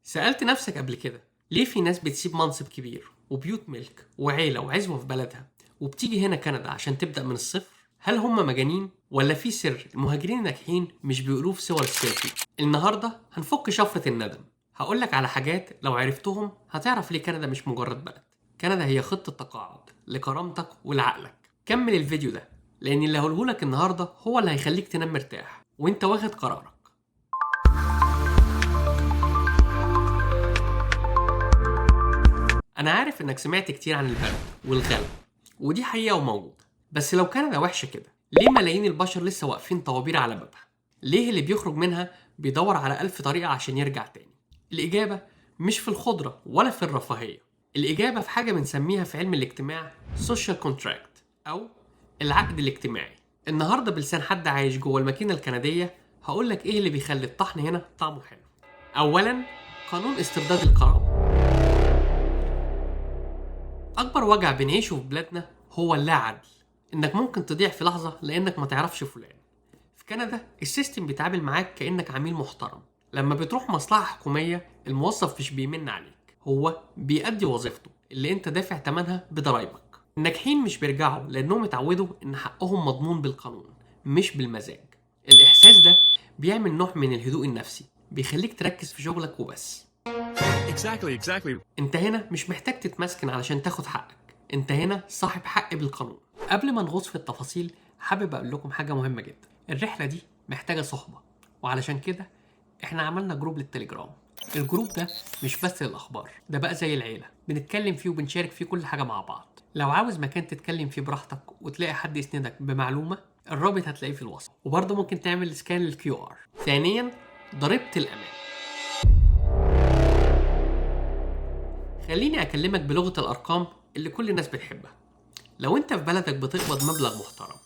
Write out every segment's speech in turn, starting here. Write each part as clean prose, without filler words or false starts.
سألت نفسك قبل كده ليه في ناس بتسيب منصب كبير وبيوت ملك وعيلة وعزوة في بلدها وبتيجي هنا كندا عشان تبدأ من الصفر؟ هل هم مجانين ولا في سر المهاجرين الناجحين مش بيقولوه في صور السيلفي؟ النهاردة هنفك شفرة الندم. هقولك على حاجات لو عرفتهم هتعرف ليه كندا مش مجرد بلد. كندا هي خطة تقاعد لكرامتك ولعقلك. كمل الفيديو ده لأن اللي هقولهولك النهاردة هو اللي هيخليك تنام مرتاح وانت واخد قرارك. أنا عارف إنك سمعت كتير عن البرد والغلا، ودي حقيقة وموجودة، بس لو كندا وحشة كده، ليه ملايين البشر لسه واقفين طوابير على بابها؟ ليه اللي بيخرج منها بيدور على ألف طريقة عشان يرجع تاني؟ الإجابة مش في الخضرة ولا في الرفاهية، الإجابة في حاجة بنسميها في علم الاجتماع social contract أو العقد الاجتماعي. النهاردة بلسان حد عايش جوه الماكينة الكندية هقولك إيه اللي بيخلي الطحن هنا طعمه حلو. أولاً، قانون استرداد الكرامة. أكبر وجع بنعيشه في بلادنا هو اللا عدل، إنك ممكن تضيع في لحظة لأنك ما تعرفش فلان. في كندا السيستم بيتعامل معاك كأنك عميل محترم. لما بتروح مصلحة حكومية الموظف مش بيمن عليك، هو بيأدي وظيفته اللي انت دافع تمنها بضرايبك. الناجحين مش بيرجعوا لأنهم اتعودوا إن حقهم مضمون بالقانون مش بالمزاج. الإحساس ده بيعمل نوع من الهدوء النفسي، بيخليك تركز في شغلك وبس. Exactly. انت هنا مش محتاج تتمسكن علشان تاخد حقك، انت هنا صاحب حق بالقانون. قبل ما نغوص في التفاصيل حابب اقول لكم حاجة مهمة جدا. الرحلة دي محتاجة صحبة، وعلشان كده احنا عملنا جروب للتليجرام. الجروب ده مش بس للأخبار، ده بقى زي العيلة، بنتكلم فيه وبنشارك فيه كل حاجة مع بعض. لو عاوز مكان تتكلم فيه براحتك وتلاقي حد يسندك بمعلومة، الرابط هتلاقيه في الوصف، وبرضه ممكن تعمل سكان للكيو ار. ثانيا، ضريبة الأمان. خليني أكلمك بلغة الأرقام اللي كل الناس بتحبها. لو أنت في بلدك بتقبض مبلغ محترم،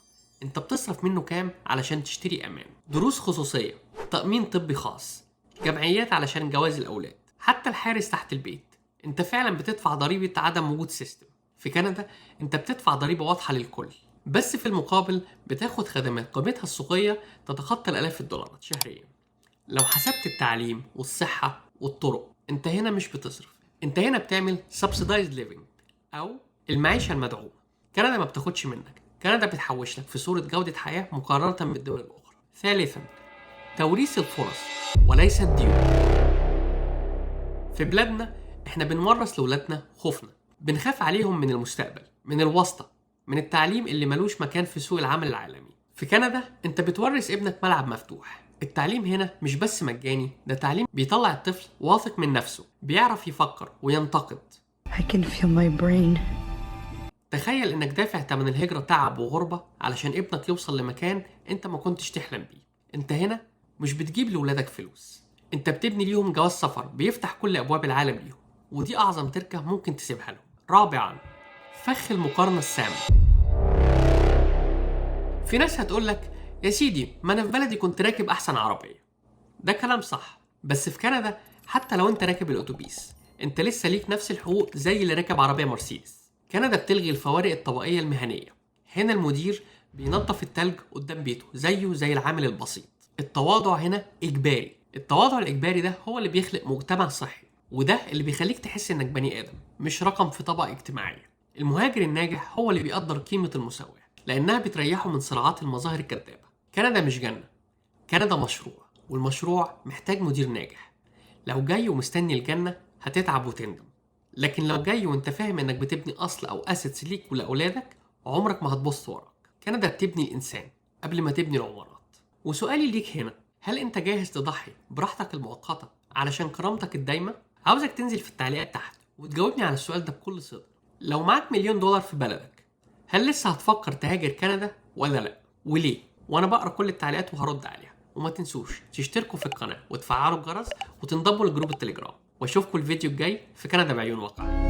أنت بتصرف منه كام علشان تشتري أمان؟ دروس خصوصية، تأمين طبي خاص، جمعيات علشان جواز الأولاد، حتى الحارس تحت البيت. أنت فعلا بتدفع ضريبة عدم وجود سيستم. في كندا أنت بتدفع ضريبة واضحة للكل، بس في المقابل بتاخد خدمات قيمتها السوقية تتخطى الآلاف الدولارات شهريا. لو حسبت التعليم والصحة والطرق، أنت هنا مش بتصرف، انت هنا بتعمل subsidized living او المعيشة المدعومة. كندا ما بتاخدش منك، كندا بتحوش لك في صورة جودة حياة مقارنة بالدول الأخرى. ثالثا، توريث الفرص وليس الديون. في بلادنا احنا بنورث لولادنا خوفنا، بنخاف عليهم من المستقبل، من الواسطة، من التعليم اللي ملوش مكان في سوق العمل العالمي. في كندا انت بتورث ابنك ملعب مفتوح. التعليم هنا مش بس مجاني، ده تعليم بيطلع الطفل واثق من نفسه، بيعرف يفكر وينتقد. I can feel my brain. تخيل انك دافع تمن الهجرة تعب وغربة علشان ابنك يوصل لمكان انت ما كنتش تحلم بيه. انت هنا مش بتجيب لولادك فلوس، انت بتبني ليهم جواز سفر بيفتح كل ابواب العالم ليهم، ودي اعظم تركة ممكن تسيبها لهم. رابعا، فخ المقارنة السامة. في ناس هتقولك يا سيدي ما انا في بلدي كنت راكب احسن عربية. ده كلام صح، بس في كندا حتى لو انت راكب الاتوبيس انت لسه ليك نفس الحقوق زي اللي راكب عربية مرسيدس. كندا بتلغي الفوارق الطبقية المهنية. هنا المدير بينظف التلج قدام بيته زيه زي العامل البسيط. التواضع هنا إجباري. التواضع الإجباري ده هو اللي بيخلق مجتمع صحي، وده اللي بيخليك تحس إنك بني آدم مش رقم في طبقة اجتماعية. المهاجر الناجح هو اللي بيقدر قيمة المساواة لأنها بتريحه من صراعات المظاهر الكذابة. كندا مش جنة، كندا مشروع، والمشروع محتاج مدير ناجح. لو جاي ومستني الجنة هتتعب وتندم، لكن لو جاي وانت فاهم انك بتبني اصل او اسيتس ليك ولاولادك عمرك ما هتبص وراك. كندا بتبني الانسان قبل ما تبني العمارات. وسؤالي ليك هنا، هل انت جاهز تضحي براحتك المؤقتة علشان كرامتك الدايمة؟ عاوزك تنزل في التعليقات تحت وتجاوبني على السؤال ده بكل صدق. لو معاك $1,000,000 في بلدك، هل لسه هتفكر تهاجر كندا ولا لا؟ وليه؟ وانا بقرا كل التعليقات وهرد عليها. وما تنسوش تشتركوا في القناة وتفعلوا الجرس وتنضموا لجروب التليجرام، واشوفكم الفيديو الجاي في كندا بعيون واقع.